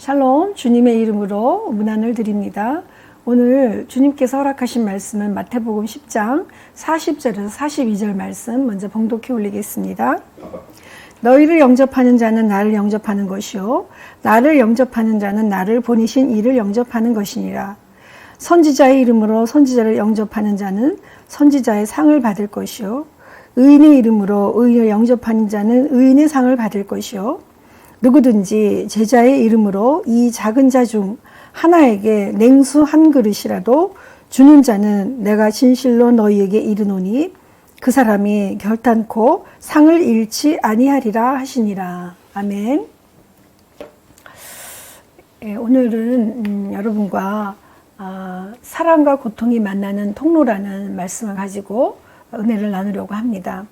샬롬, 주님의 이름으로 문안을 드립니다. 오늘 주님께서 허락하신 말씀은 마태복음 10장 40절에서 42절 말씀 먼저 봉독해 올리겠습니다. 너희를 영접하는 자는 나를 영접하는 것이요 나를 영접하는 자는 나를 보내신 이를 영접하는 것이니라. 선지자의 이름으로 선지자를 영접하는 자는 선지자의 상을 받을 것이요 의인의 이름으로 의인을 영접하는 자는 의인의 상을 받을 것이요 누구든지 제자의 이름으로 이 작은 자 중 하나에게 냉수 한 그릇이라도 주는 자는 내가 진실로 너희에게 이르노니 그 사람이 결단코 상을 잃지 아니하리라 하시니라. 아멘. 오늘은 여러분과 사랑과 고통이 만나는 통로라는 말씀을 가지고 은혜를 나누려고 합니다.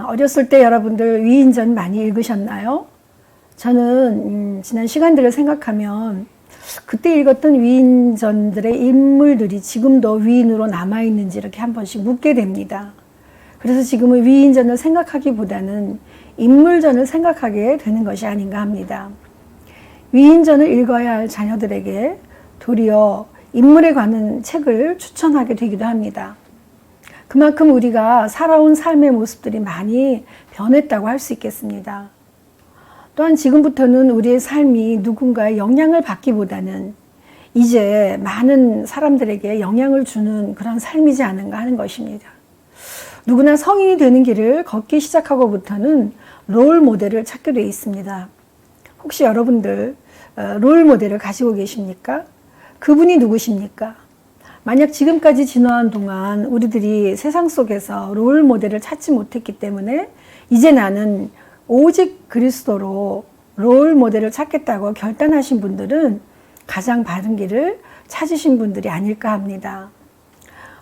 어렸을 때 여러분들 위인전 많이 읽으셨나요? 저는 지난 시간들을 생각하면 그때 읽었던 위인전들의 인물들이 지금도 위인으로 남아있는지 이렇게 한 번씩 묻게 됩니다. 그래서 지금은 위인전을 생각하기보다는 인물전을 생각하게 되는 것이 아닌가 합니다. 위인전을 읽어야 할 자녀들에게 도리어 인물에 관한 책을 추천하게 되기도 합니다. 그만큼 우리가 살아온 삶의 모습들이 많이 변했다고 할 수 있겠습니다. 또한 지금부터는 우리의 삶이 누군가의 영향을 받기보다는 이제 많은 사람들에게 영향을 주는 그런 삶이지 않은가 하는 것입니다. 누구나 성인이 되는 길을 걷기 시작하고부터는 롤 모델을 찾게 되어 있습니다. 혹시 여러분들 롤 모델을 가지고 계십니까? 그분이 누구십니까? 만약 지금까지 지나온 동안 우리들이 세상 속에서 롤 모델을 찾지 못했기 때문에 이제 나는 오직 그리스도로 롤 모델을 찾겠다고 결단하신 분들은 가장 바른 길을 찾으신 분들이 아닐까 합니다.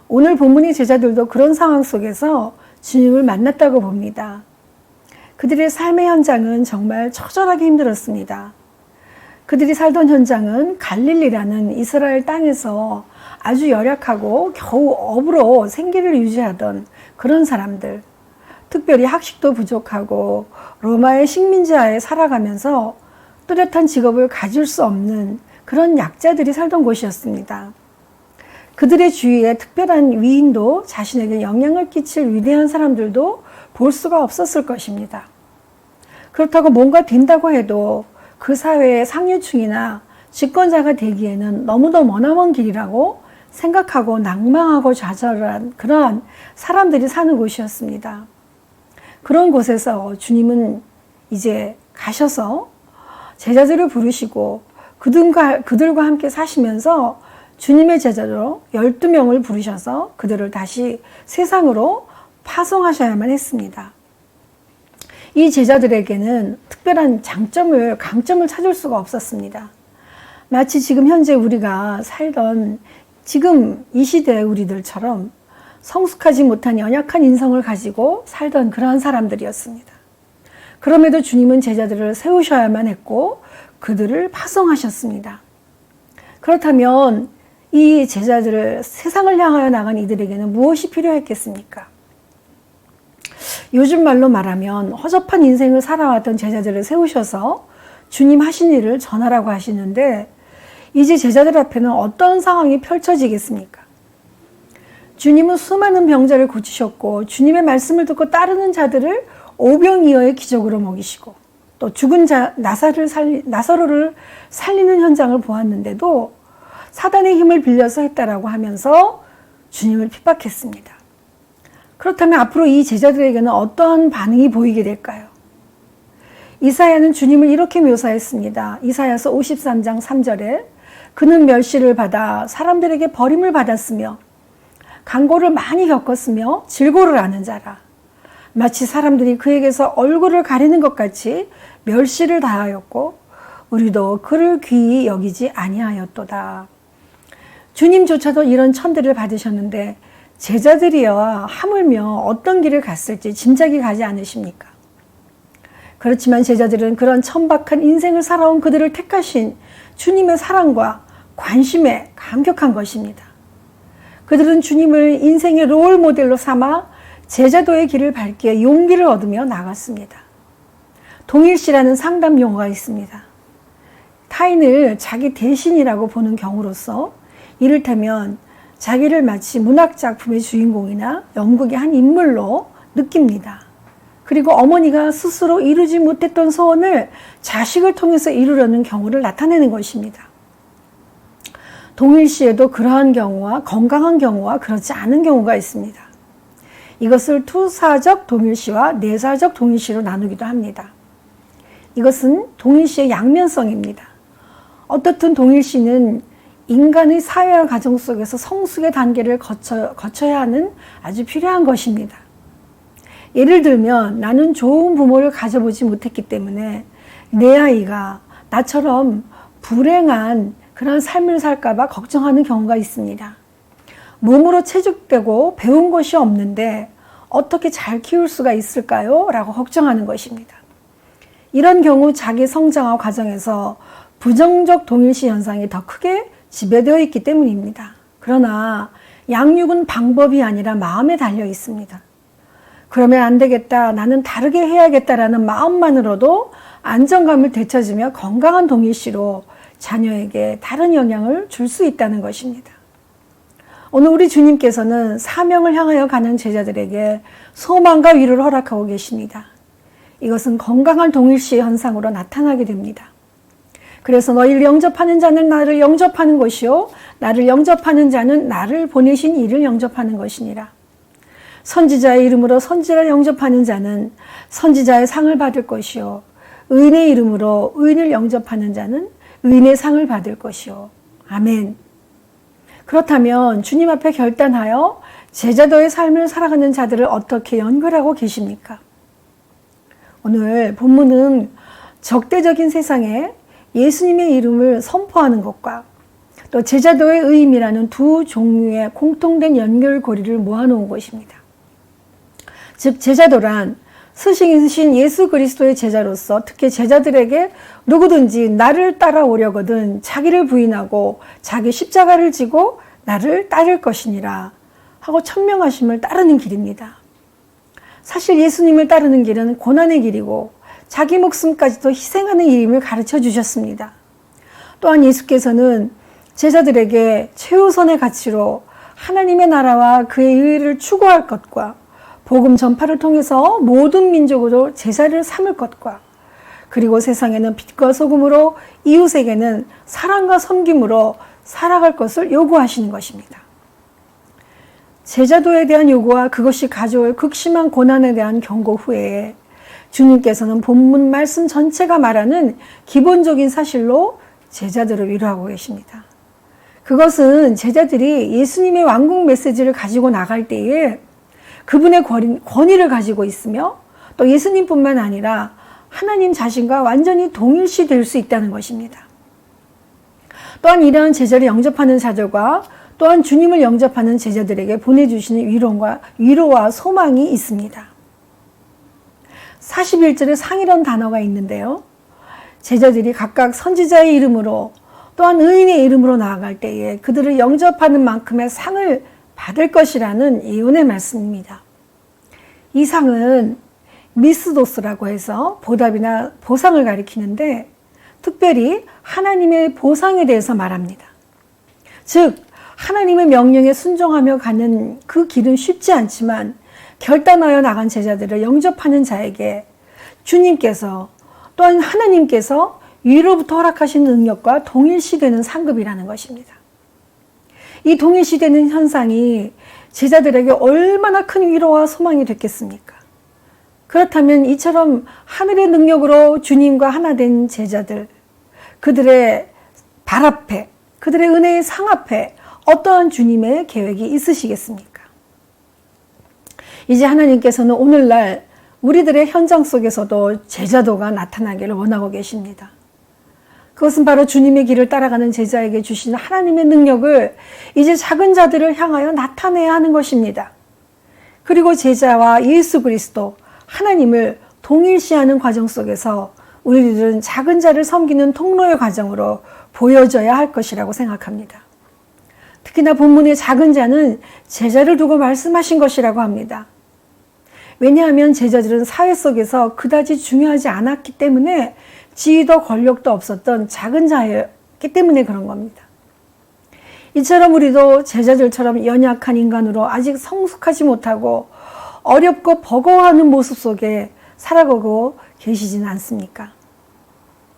오늘 본문의 제자들도 그런 상황 속에서 주님을 만났다고 봅니다. 그들의 삶의 현장은 정말 처절하게 힘들었습니다. 그들이 살던 현장은 갈릴리라는 이스라엘 땅에서 아주 열악하고 겨우 업으로 생계를 유지하던 그런 사람들, 특별히 학식도 부족하고 로마의 식민지하에 살아가면서 뚜렷한 직업을 가질 수 없는 그런 약자들이 살던 곳이었습니다. 그들의 주위에 특별한 위인도 자신에게 영향을 끼칠 위대한 사람들도 볼 수가 없었을 것입니다. 그렇다고 뭔가 된다고 해도 그 사회의 상류층이나 집권자가 되기에는 너무도 머나먼 길이라고 생각하고 낭망하고 좌절한 그러한 사람들이 사는 곳이었습니다. 그런 곳에서 주님은 이제 가셔서 제자들을 부르시고 그들과 함께 사시면서 주님의 제자로 12명을 부르셔서 그들을 다시 세상으로 파송하셔야만 했습니다. 이 제자들에게는 특별한 강점을 찾을 수가 없었습니다. 마치 지금 현재 우리가 살던 지금 이 시대의 우리들처럼 성숙하지 못한 연약한 인성을 가지고 살던 그러한 사람들이었습니다. 그럼에도 주님은 제자들을 세우셔야만 했고 그들을 파송하셨습니다. 그렇다면 이 제자들을 세상을 향하여 나간 이들에게는 무엇이 필요했겠습니까? 요즘 말로 말하면 허접한 인생을 살아왔던 제자들을 세우셔서 주님 하신 일을 전하라고 하시는데 이제 제자들 앞에는 어떤 상황이 펼쳐지겠습니까? 주님은 수많은 병자를 고치셨고 주님의 말씀을 듣고 따르는 자들을 오병이어의 기적으로 먹이시고 또 죽은 자 나사로를 살리는 현장을 보았는데도 사단의 힘을 빌려서 했다라고 하면서 주님을 핍박했습니다. 그렇다면 앞으로 이 제자들에게는 어떠한 반응이 보이게 될까요? 이사야는 주님을 이렇게 묘사했습니다. 이사야서 53장 3절에 그는 멸시를 받아 사람들에게 버림을 받았으며 강고를 많이 겪었으며 질고를 아는 자라. 마치 사람들이 그에게서 얼굴을 가리는 것 같이 멸시를 다하였고 우리도 그를 귀히 여기지 아니하였도다. 주님조차도 이런 천대를 받으셨는데 제자들이여 하물며 어떤 길을 갔을지 짐작이 가지 않으십니까? 그렇지만 제자들은 그런 천박한 인생을 살아온 그들을 택하신 주님의 사랑과 관심에 감격한 것입니다. 그들은 주님을 인생의 롤 모델로 삼아 제자도의 길을 밟기에 용기를 얻으며 나갔습니다. 동일시라는 상담 용어가 있습니다. 타인을 자기 대신이라고 보는 경우로서 이를테면 자기를 마치 문학작품의 주인공이나 연극의 한 인물로 느낍니다. 그리고 어머니가 스스로 이루지 못했던 소원을 자식을 통해서 이루려는 경우를 나타내는 것입니다. 동일시에도 그러한 경우와 건강한 경우와 그렇지 않은 경우가 있습니다. 이것을 투사적 동일시와 내사적 동일시로 나누기도 합니다. 이것은 동일시의 양면성입니다. 어떻든 동일시는 인간의 사회와 가정 속에서 성숙의 단계를 거쳐야 하는 아주 필요한 것입니다. 예를 들면 나는 좋은 부모를 가져보지 못했기 때문에 내 아이가 나처럼 불행한 그런 삶을 살까봐 걱정하는 경우가 있습니다. 몸으로 체득되고 배운 것이 없는데 어떻게 잘 키울 수가 있을까요? 라고 걱정하는 것입니다. 이런 경우 자기 성장화 과정에서 부정적 동일시 현상이 더 크게 지배되어 있기 때문입니다. 그러나 양육은 방법이 아니라 마음에 달려 있습니다. 그러면 안 되겠다, 나는 다르게 해야겠다라는 마음만으로도 안정감을 되찾으며 건강한 동일시로 자녀에게 다른 영향을 줄 수 있다는 것입니다. 오늘 우리 주님께서는 사명을 향하여 가는 제자들에게 소망과 위로를 허락하고 계십니다. 이것은 건강한 동일시 현상으로 나타나게 됩니다. 그래서 너희를 영접하는 자는 나를 영접하는 것이요 나를 영접하는 자는 나를 보내신 이를 영접하는 것이니라. 선지자의 이름으로 선지자를 영접하는 자는 선지자의 상을 받을 것이요 의인의 이름으로 의인을 영접하는 자는 의인의 상을 받을 것이요. 아멘. 그렇다면 주님 앞에 결단하여 제자도의 삶을 살아가는 자들을 어떻게 연결하고 계십니까? 오늘 본문은 적대적인 세상에 예수님의 이름을 선포하는 것과 또 제자도의 의임이라는 두 종류의 공통된 연결고리를 모아놓은 것입니다. 즉 제자도란 스승이신 예수 그리스도의 제자로서 특히 제자들에게 누구든지 나를 따라오려거든 자기를 부인하고 자기 십자가를 지고 나를 따를 것이니라 하고 천명하심을 따르는 길입니다. 사실 예수님을 따르는 길은 고난의 길이고 자기 목숨까지도 희생하는 일임을 가르쳐 주셨습니다. 또한 예수께서는 제자들에게 최우선의 가치로 하나님의 나라와 그의 의를 추구할 것과 복음 전파를 통해서 모든 민족으로 제자를 삼을 것과 그리고 세상에는 빛과 소금으로 이웃에게는 사랑과 섬김으로 살아갈 것을 요구하시는 것입니다. 제자도에 대한 요구와 그것이 가져올 극심한 고난에 대한 경고 후에 주님께서는 본문 말씀 전체가 말하는 기본적인 사실로 제자들을 위로하고 계십니다. 그것은 제자들이 예수님의 왕국 메시지를 가지고 나갈 때에 그분의 권위를 가지고 있으며 또 예수님뿐만 아니라 하나님 자신과 완전히 동일시 될 수 있다는 것입니다. 또한 이러한 제자를 영접하는 자들과 또한 주님을 영접하는 제자들에게 보내주시는 위로와 소망이 있습니다. 41절에 상이라는 단어가 있는데요. 제자들이 각각 선지자의 이름으로 또한 의인의 이름으로 나아갈 때에 그들을 영접하는 만큼의 상을 받을 것이라는 예언의 말씀입니다. 이 상은 미스도스라고 해서 보답이나 보상을 가리키는데 특별히 하나님의 보상에 대해서 말합니다. 즉 하나님의 명령에 순종하며 가는 그 길은 쉽지 않지만 결단하여 나간 제자들을 영접하는 자에게 주님께서 또한 하나님께서 위로부터 허락하신 능력과 동일시되는 상급이라는 것입니다. 이 동일시되는 현상이 제자들에게 얼마나 큰 위로와 소망이 됐겠습니까? 그렇다면 이처럼 하늘의 능력으로 주님과 하나 된 제자들, 그들의 발 앞에, 그들의 은혜의 상 앞에 어떠한 주님의 계획이 있으시겠습니까? 이제 하나님께서는 오늘날 우리들의 현장 속에서도 제자도가 나타나기를 원하고 계십니다. 그것은 바로 주님의 길을 따라가는 제자에게 주시는 하나님의 능력을 이제 작은 자들을 향하여 나타내야 하는 것입니다. 그리고 제자와 예수 그리스도, 하나님을 동일시하는 과정 속에서 우리들은 작은 자를 섬기는 통로의 과정으로 보여져야 할 것이라고 생각합니다. 특히나 본문의 작은 자는 제자를 두고 말씀하신 것이라고 합니다. 왜냐하면 제자들은 사회 속에서 그다지 중요하지 않았기 때문에 지위도 권력도 없었던 작은 자였기 때문에 그런 겁니다. 이처럼 우리도 제자들처럼 연약한 인간으로 아직 성숙하지 못하고 어렵고 버거워하는 모습 속에 살아가고 계시지는 않습니까?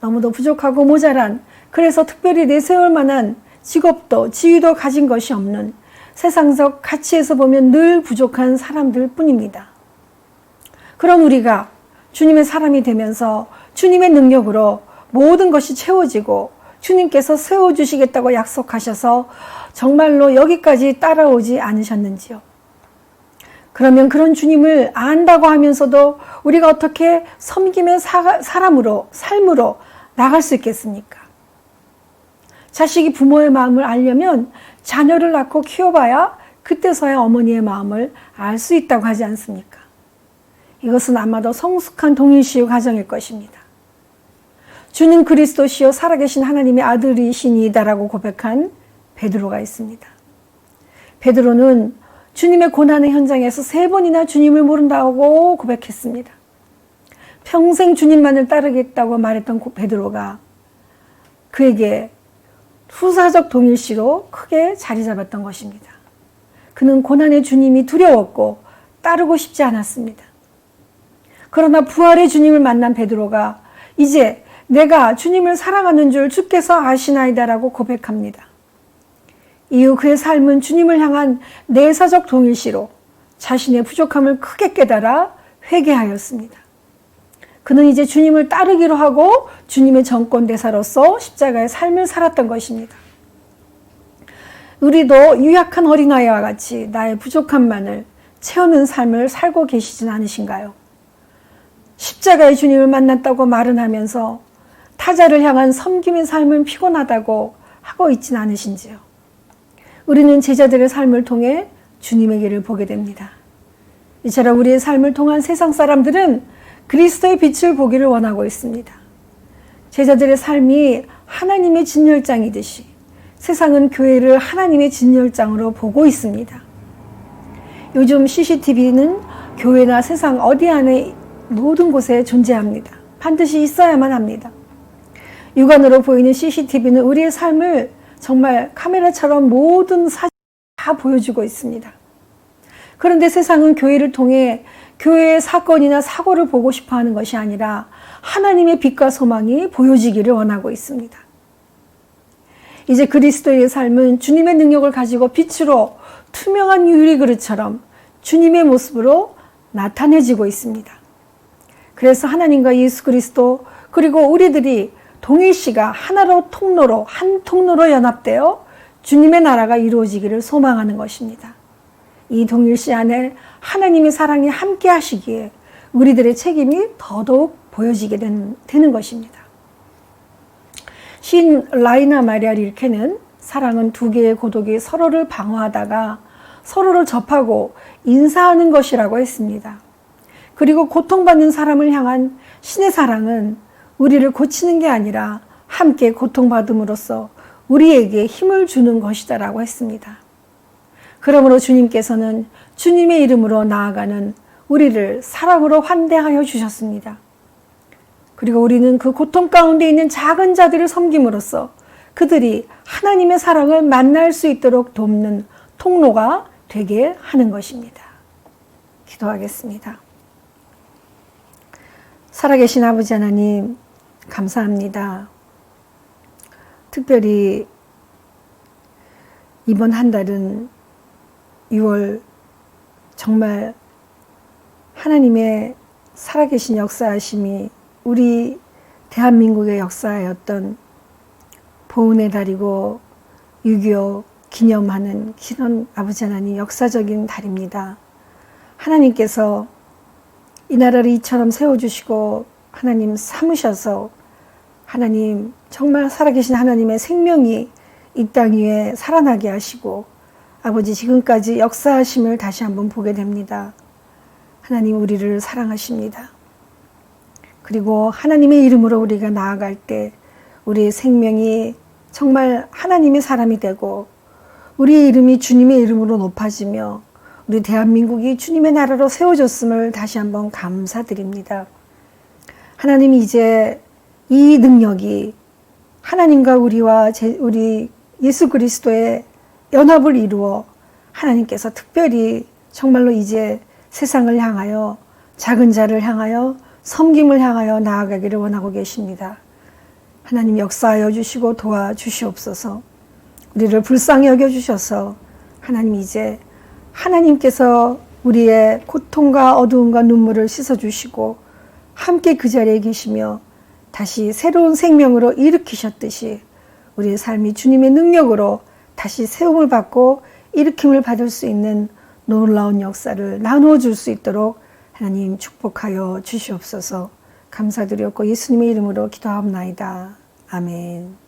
너무도 부족하고 모자란, 그래서 특별히 내세울 만한 직업도 지위도 가진 것이 없는 세상적 가치에서 보면 늘 부족한 사람들 뿐입니다. 그런 우리가 주님의 사람이 되면서 주님의 능력으로 모든 것이 채워지고 주님께서 세워주시겠다고 약속하셔서 정말로 여기까지 따라오지 않으셨는지요? 그러면 그런 주님을 안다고 하면서도 우리가 어떻게 섬김의 사람으로, 삶으로 나갈 수 있겠습니까? 자식이 부모의 마음을 알려면 자녀를 낳고 키워봐야 그때서야 어머니의 마음을 알 수 있다고 하지 않습니까? 이것은 아마도 성숙한 동일시의 과정일 것입니다. 주는 그리스도시요 살아계신 하나님의 아들이시니이다라고 고백한 베드로가 있습니다. 베드로는 주님의 고난의 현장에서 3번이나 주님을 모른다고 고백했습니다. 평생 주님만을 따르겠다고 말했던 베드로가 그에게 후사적 동일시로 크게 자리 잡았던 것입니다. 그는 고난의 주님이 두려웠고 따르고 싶지 않았습니다. 그러나 부활의 주님을 만난 베드로가 이제 내가 주님을 사랑하는 줄 주께서 아시나이다라고 고백합니다. 이후 그의 삶은 주님을 향한 내사적 동일시로 자신의 부족함을 크게 깨달아 회개하였습니다. 그는 이제 주님을 따르기로 하고 주님의 정권대사로서 십자가의 삶을 살았던 것입니다. 우리도 유약한 어린아이와 같이 나의 부족함만을 채우는 삶을 살고 계시진 않으신가요? 십자가의 주님을 만났다고 말은 하면서 타자를 향한 섬김의 삶은 피곤하다고 하고 있진 않으신지요? 우리는 제자들의 삶을 통해 주님의 길을 보게 됩니다. 이처럼 우리의 삶을 통한 세상 사람들은 그리스도의 빛을 보기를 원하고 있습니다. 제자들의 삶이 하나님의 진열장이듯이 세상은 교회를 하나님의 진열장으로 보고 있습니다. 요즘 CCTV는 교회나 세상 어디 안에 모든 곳에 존재합니다. 반드시 있어야만 합니다. 육안으로 보이는 CCTV는 우리의 삶을 정말 카메라처럼 모든 사진 다 보여주고 있습니다. 그런데 세상은 교회를 통해 교회의 사건이나 사고를 보고 싶어 하는 것이 아니라 하나님의 빛과 소망이 보여지기를 원하고 있습니다. 이제 그리스도의 삶은 주님의 능력을 가지고 빛으로 투명한 유리그릇처럼 주님의 모습으로 나타내지고 있습니다. 그래서 하나님과 예수 그리스도 그리고 우리들이 동일시가 하나로 통로로 한 통로로 연합되어 주님의 나라가 이루어지기를 소망하는 것입니다. 이 동일시 안에 하나님의 사랑이 함께 하시기에 우리들의 책임이 더더욱 보여지게 되는 것입니다. 시인 라이나 마리아 릴케는 사랑은 두 개의 고독이 서로를 방어하다가 서로를 접하고 인사하는 것이라고 했습니다. 그리고 고통받는 사람을 향한 신의 사랑은 우리를 고치는 게 아니라 함께 고통받음으로써 우리에게 힘을 주는 것이다라고 했습니다. 그러므로 주님께서는 주님의 이름으로 나아가는 우리를 사랑으로 환대하여 주셨습니다. 그리고 우리는 그 고통 가운데 있는 작은 자들을 섬김으로써 그들이 하나님의 사랑을 만날 수 있도록 돕는 통로가 되게 하는 것입니다. 기도하겠습니다. 살아계신 아버지 하나님, 감사합니다. 특별히 이번 한 달은 6월 정말 하나님의 살아계신 역사하심이 우리 대한민국의 역사였던 보훈의 달이고 6.25 기념하는 그런 아버지 하나님 역사적인 달입니다. 하나님께서 이 나라를 이처럼 세워주시고 하나님 삼으셔서 하나님 정말 살아계신 하나님의 생명이 이 땅 위에 살아나게 하시고 아버지 지금까지 역사하심을 다시 한번 보게 됩니다. 하나님 우리를 사랑하십니다. 그리고 하나님의 이름으로 우리가 나아갈 때 우리의 생명이 정말 하나님의 사람이 되고 우리의 이름이 주님의 이름으로 높아지며 우리 대한민국이 주님의 나라로 세워졌음을 다시 한번 감사드립니다. 하나님이 이제 이 능력이 하나님과 우리와 우리 예수 그리스도의 연합을 이루어 하나님께서 특별히 정말로 이제 세상을 향하여 작은 자를 향하여 섬김을 향하여 나아가기를 원하고 계십니다. 하나님 역사하여 주시고 도와주시옵소서. 우리를 불쌍히 여겨주셔서 하나님 이제 하나님께서 우리의 고통과 어두움과 눈물을 씻어주시고 함께 그 자리에 계시며 다시 새로운 생명으로 일으키셨듯이 우리의 삶이 주님의 능력으로 다시 세움을 받고 일으킴을 받을 수 있는 놀라운 역사를 나누어 줄 수 있도록 하나님 축복하여 주시옵소서. 감사드렸고 예수님의 이름으로 기도하옵나이다. 아멘.